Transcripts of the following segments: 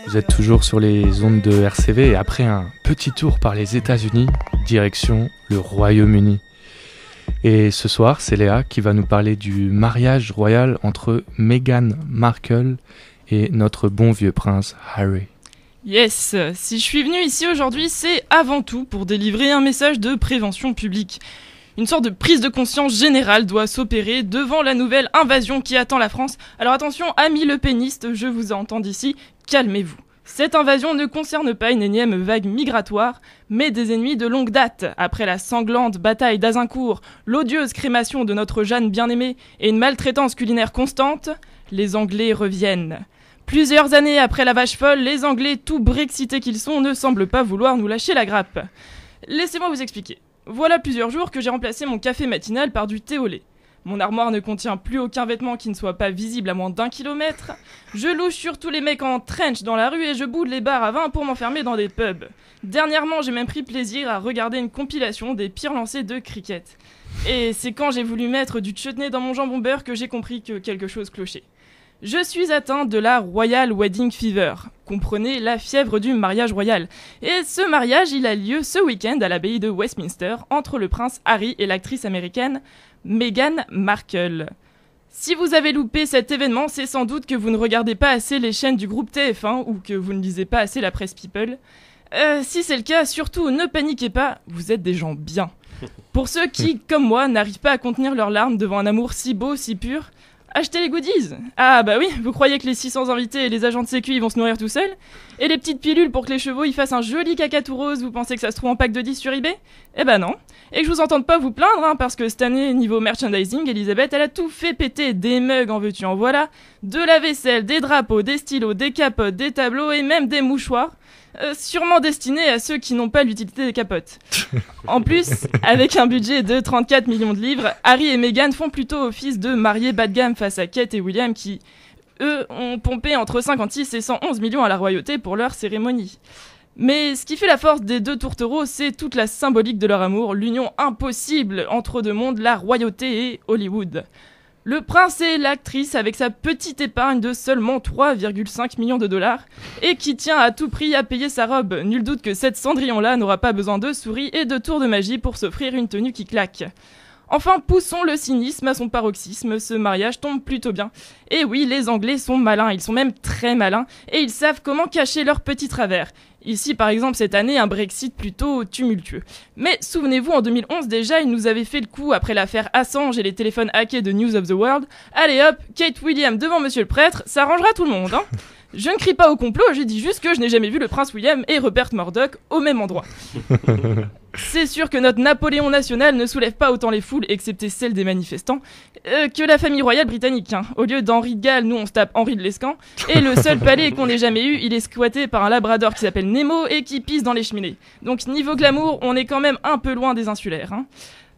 Vous êtes toujours sur les ondes de RCV et après un petit tour par les États-Unis, direction le Royaume-Uni. Et ce soir, c'est Léa qui va nous parler du mariage royal entre Meghan Markle et notre bon vieux prince Harry. Yes, si je suis venue ici aujourd'hui, c'est avant tout pour délivrer un message de prévention publique. Une sorte de prise de conscience générale doit s'opérer devant la nouvelle invasion qui attend la France. Alors attention, amis lepénistes, je vous entends d'ici, calmez-vous. Cette invasion ne concerne pas une énième vague migratoire, mais des ennemis de longue date. Après la sanglante bataille d'Azincourt, l'odieuse crémation de notre Jeanne bien-aimée et une maltraitance culinaire constante, les Anglais reviennent. Plusieurs années après la vache folle, les Anglais, tout brexités qu'ils sont, ne semblent pas vouloir nous lâcher la grappe. Laissez-moi vous expliquer. Voilà plusieurs jours que j'ai remplacé mon café matinal par du thé au lait. Mon armoire ne contient plus aucun vêtement qui ne soit pas visible à moins d'1 kilomètre. Je louche surtout les mecs en trench dans la rue et je boude les bars à vin pour m'enfermer dans des pubs. Dernièrement, j'ai même pris plaisir à regarder une compilation des pires lancers de cricket. Et c'est quand j'ai voulu mettre du chutney dans mon jambon beurre que j'ai compris que quelque chose clochait. Je suis atteint de la Royal Wedding Fever, comprenez la fièvre du mariage royal. Et ce mariage, il a lieu ce week-end à l'abbaye de Westminster entre le prince Harry et l'actrice américaine Meghan Markle. Si vous avez loupé cet événement, c'est sans doute que vous ne regardez pas assez les chaînes du groupe TF1 ou que vous ne lisez pas assez la presse People. Si c'est le cas, surtout ne paniquez pas, vous êtes des gens bien. Pour ceux qui, comme moi, n'arrivent pas à contenir leurs larmes devant un amour si beau, si pur, achetez les goodies. Ah bah oui, vous croyez que les 600 invités et les agents de sécu ils vont se nourrir tout seuls? Et les petites pilules pour que les chevaux ils fassent un joli caca tout rose, vous pensez que ça se trouve en pack de 10 sur eBay? Eh ben non. Et que je vous entende pas vous plaindre, parce que cette année, niveau merchandising, Elisabeth elle a tout fait péter. Des mugs en veux-tu en voilà, de la vaisselle, des drapeaux, des stylos, des capotes, des tableaux et même des mouchoirs. Sûrement destinés à ceux qui n'ont pas l'utilité des capotes. En plus, avec un budget de 34 millions de livres, Harry et Meghan font plutôt office de mariés bas de gamme face à Kate et William qui, eux, ont pompé entre 56 et 111 millions à la royauté pour leur cérémonie. Mais ce qui fait la force des deux tourtereaux, c'est toute la symbolique de leur amour, l'union impossible entre deux mondes, la royauté et Hollywood. Le prince et l'actrice avec sa petite épargne de seulement 3,5 millions de dollars et qui tient à tout prix à payer sa robe. Nul doute que cette Cendrillon-là n'aura pas besoin de souris et de tours de magie pour s'offrir une tenue qui claque. Enfin, poussons le cynisme à son paroxysme, ce mariage tombe plutôt bien. Et oui, les Anglais sont malins, ils sont même très malins, et ils savent comment cacher leurs petits travers. Ici, par exemple, cette année, un Brexit plutôt tumultueux. Mais souvenez-vous, en 2011, déjà, ils nous avaient fait le coup après l'affaire Assange et les téléphones hackés de News of the World. Allez hop, Kate William devant Monsieur le Prêtre, ça arrangera tout le monde, hein. Je ne crie pas au complot, je dis juste que je n'ai jamais vu le prince William et Rupert Murdoch au même endroit. C'est sûr que notre Napoléon national ne soulève pas autant les foules, excepté celles des manifestants, que la famille royale britannique. Hein. Au lieu d'Henri de Galles, nous on se tape Henri de Lescant, et le seul palais qu'on ait jamais eu, il est squatté par un labrador qui s'appelle Nemo et qui pisse dans les cheminées. Donc niveau glamour, on est quand même un peu loin des insulaires. Hein.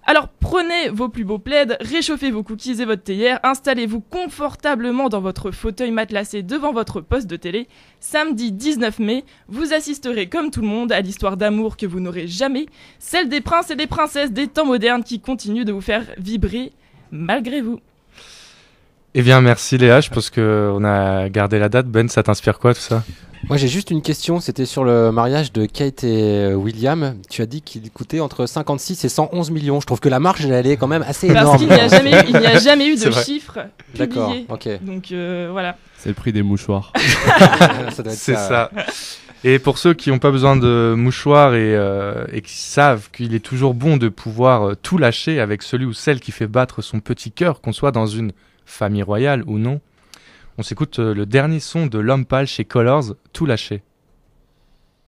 Alors prenez vos plus beaux plaids, réchauffez vos cookies et votre théière, installez-vous confortablement dans votre fauteuil matelassé devant votre poste de télé. Samedi 19 mai, vous assisterez comme tout le monde à l'histoire d'amour que vous n'aurez jamais, celle des princes et des princesses des temps modernes qui continuent de vous faire vibrer malgré vous. Eh bien merci Léa, je pense qu'on a gardé la date. Ben, ça t'inspire quoi tout ça? Moi j'ai juste une question, c'était sur le mariage de Kate et William. Tu as dit qu'il coûtait entre 56 et 111 millions. Je trouve que la marge elle est quand même assez énorme. Parce qu'il n'y a jamais eu de chiffres publiés. D'accord, ok. Donc voilà. C'est le prix des mouchoirs. Ça doit être C'est ça. Et pour ceux qui n'ont pas besoin de mouchoirs et qui savent qu'il est toujours bon de pouvoir tout lâcher avec celui ou celle qui fait battre son petit cœur, qu'on soit dans une famille royale ou non, on s'écoute le dernier son de L'Homme Pâle chez Colors, Tout lâcher.